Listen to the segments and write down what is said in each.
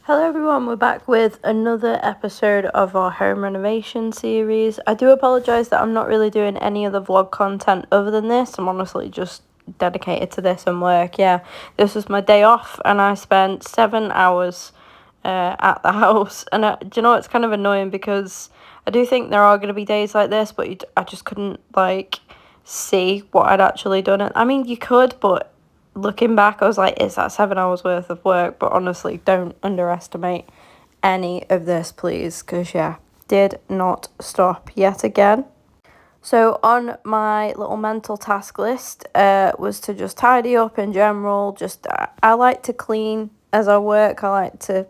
Hello everyone, we're back with another episode of our home renovation series. I do apologise that I'm not really doing any other vlog content other than this. I'm honestly just dedicated to this and work. Yeah, this was my day off and I spent 7 hours at the house. And do you know, it's kind of annoying because I do think there are going to be days like this, but I just couldn't see what I'd actually done. I mean, you could, but looking back, I was like, is that 7 hours worth of work? But honestly, don't underestimate any of this, please, because, yeah, did not stop yet again. So on my little mental task list was to just tidy up in general. Just I like to clean as I work. I like to,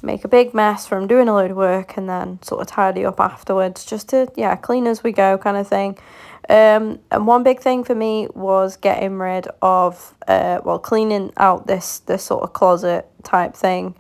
make a big mess from doing a load of work and then sort of tidy up afterwards. Just to, clean as we go kind of thing. And one big thing for me was getting rid of, cleaning out this sort of closet type thing.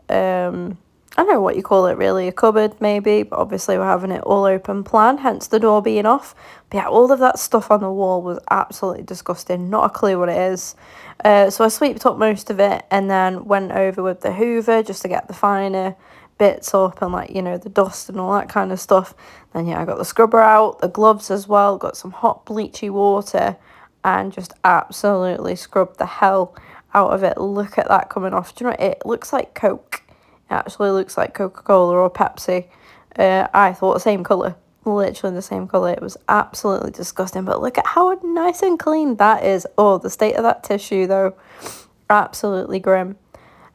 I don't know what you call it really, a cupboard maybe, but obviously we're having it all open plan, hence the door being off. But yeah, all of that stuff on the wall was absolutely disgusting, not a clue what it is. So I swept up most of it and then went over with the Hoover just to get the finer bits up and the dust and all that kind of stuff. Then yeah, I got the scrubber out, the gloves as well, got some hot bleachy water and just absolutely scrubbed the hell out of it. Look at that coming off. Do you know, it looks like Coke. It actually looks like Coca-Cola or Pepsi. I thought the same colour. Literally the same colour. It was absolutely disgusting. But look at how nice and clean that is. Oh, the state of that tissue, though. Absolutely grim.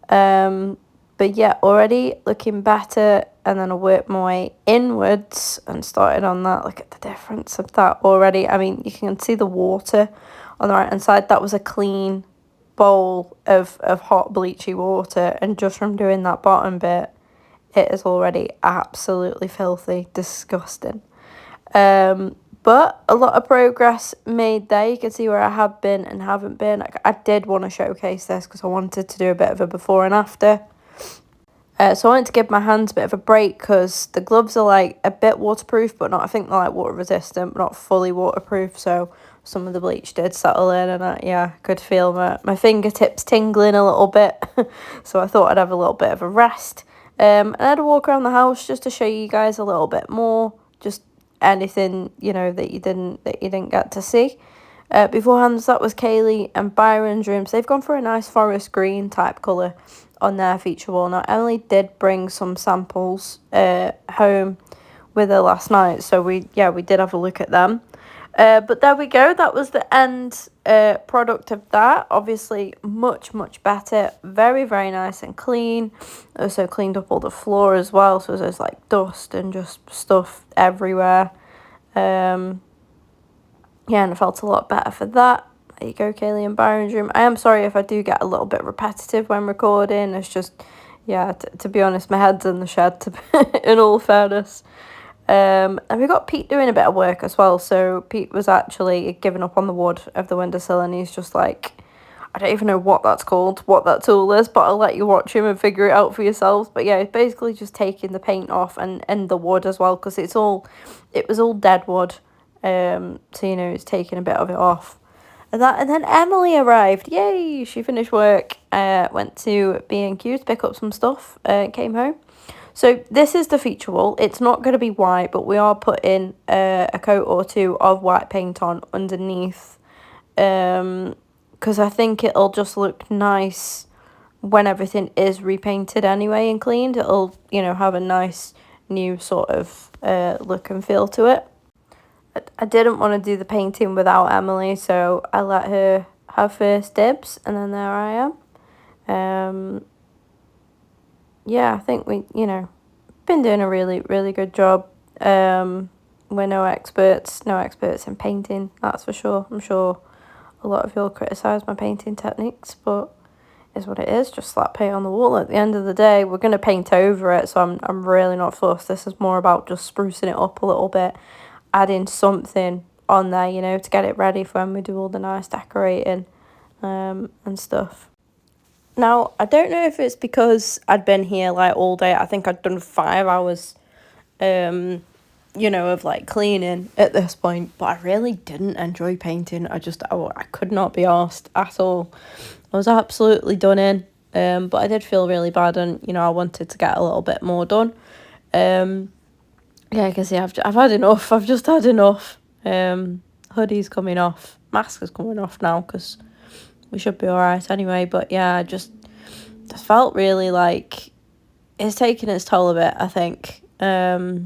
But yeah, already looking better. And then I worked my way inwards and started on that. Look at the difference of that already. I mean, you can see the water on the right-hand side. That was a clean bowl of hot bleachy water, and just from doing that bottom bit it is already absolutely filthy, disgusting. But a lot of progress made there. You can see where I have been and haven't been. I did want to showcase this because I wanted to do a bit of a before and after. So I wanted to give my hands a bit of a break because the gloves are a bit waterproof, but not, I think they're water resistant, but not fully waterproof. So some of the bleach did settle in and I could feel my fingertips tingling a little bit. So I thought I'd have a little bit of a rest. And I had to walk around the house just to show you guys a little bit more, just anything, that you didn't get to see. Beforehand, that was Kaylee and Byron's rooms. They've gone for a nice forest green type colour on their feature wall. Now, Emily did bring some samples home with her last night, so we did have a look at them. But there we go. That was the end product of that. Obviously, much better. Very, very nice and clean. Also cleaned up all the floor as well, so there's dust and just stuff everywhere. And I felt a lot better for that. There you go, Kaylee and Byron's room. I am sorry if I do get a little bit repetitive when recording. It's just, to be honest, my head's in the shed, in all fairness. And we got Pete doing a bit of work as well. So Pete was actually giving up on the wood of the windowsill, and he's just I don't even know what that's called, what that tool is, but I'll let you watch him and figure it out for yourselves. But yeah, it's basically just taking the paint off and the wood as well, because it was all dead wood. So it's taking a bit of it off. And then Emily arrived. Yay! She finished work, went to B&Q to pick up some stuff, came home. So this is the feature wall. It's not going to be white, but we are putting a coat or two of white paint on underneath, because I think it'll just look nice when everything is repainted anyway and cleaned. It'll, have a nice new sort of look and feel to it. I didn't want to do the painting without Emily, so I let her have first dibs, and then there I am. I think we, been doing a really, really good job. We're no experts in painting, that's for sure. I'm sure a lot of you will criticise my painting techniques, but it's what it is. Just slap paint on the wall. At the end of the day, we're going to paint over it, so I'm really not fussed. This is more about just sprucing it up a little bit, adding something on there, to get it ready for when we do all the nice decorating and stuff. Now, I don't know if it's because I'd been here all day. I think I'd done 5 hours, of cleaning at this point, but I really didn't enjoy painting. I could not be arsed at all. I was absolutely done in. But I did feel really bad, and you know, I wanted to get a little bit more done. Yeah, I can see I've had enough. I've just had enough. Hoodie's coming off. Mask is coming off now because we should be alright anyway. But yeah, I just felt really like it's taking its toll a bit, I think. But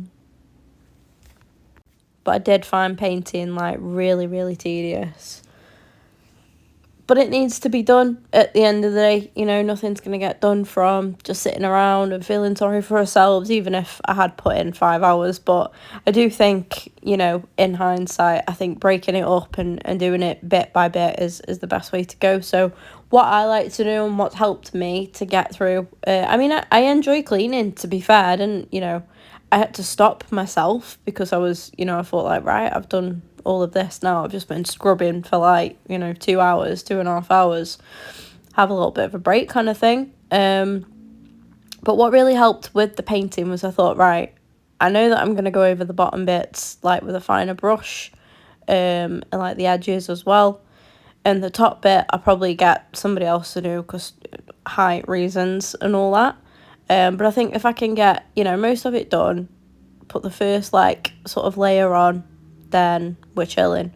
I did find painting like really, really tedious. But it needs to be done at the end of the day. You know, nothing's going to get done from just sitting around and feeling sorry for ourselves, even if I had put in 5 hours. But I do think, you know, in hindsight, I think breaking it up and doing it bit by bit is the best way to go. So what I like to do and what's helped me to get through, I enjoy cleaning, to be fair. And, you know, I had to stop myself because I was, you know, I thought like, right, I've done all of this now. I've just been scrubbing for like, you know, 2 hours, 2.5 hours, have a little bit of a break kind of thing. But what really helped with the painting was I thought, right, I know that I'm going to go over the bottom bits like with a finer brush, and like the edges as well. And the top bit, I'll probably get somebody else to do because height reasons and all that. But I think if I can get, you know, most of it done, put the first like sort of layer on, then we're chilling.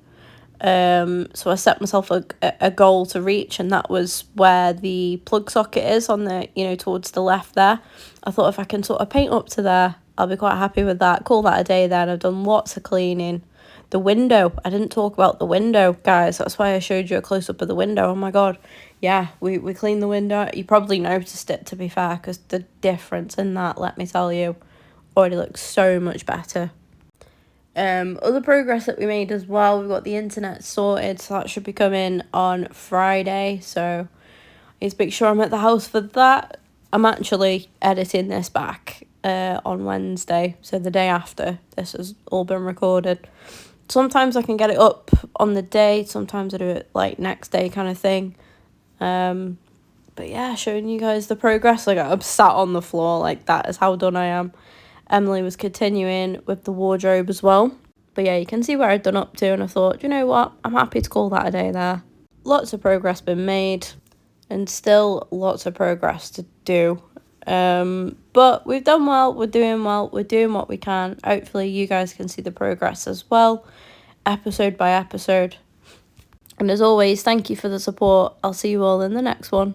So I set myself a goal to reach, and that was where the plug socket is on the, you know, towards the left there. I thought if I can sort of paint up to there, I'll be quite happy with that. Call that a day then. I've done lots of cleaning. The window, I didn't talk about the window, guys. That's why I showed you a close-up of the window. Oh my god. Yeah, we cleaned the window. You probably noticed it, to be fair, because the difference in that, let me tell you, already looks so much better. Other progress that we made as well, we've got the internet sorted, so that should be coming on Friday. So I need to make sure I'm at the house for that. I'm actually editing this back on Wednesday, so the day after this has all been recorded. Sometimes I can get it up on the day, sometimes I do it like next day kind of thing. But yeah, showing you guys the progress. Like, I'm sat on the floor, like that is how done I am. Emily was continuing with the wardrobe as well. But yeah, you can see where I'd done up to, and I thought, you know what, I'm happy to call that a day there. Lots of progress been made, and still lots of progress to do. But we've done well, we're doing what we can. Hopefully you guys can see the progress as well, episode by episode. And as always, thank you for the support. I'll see you all in the next one.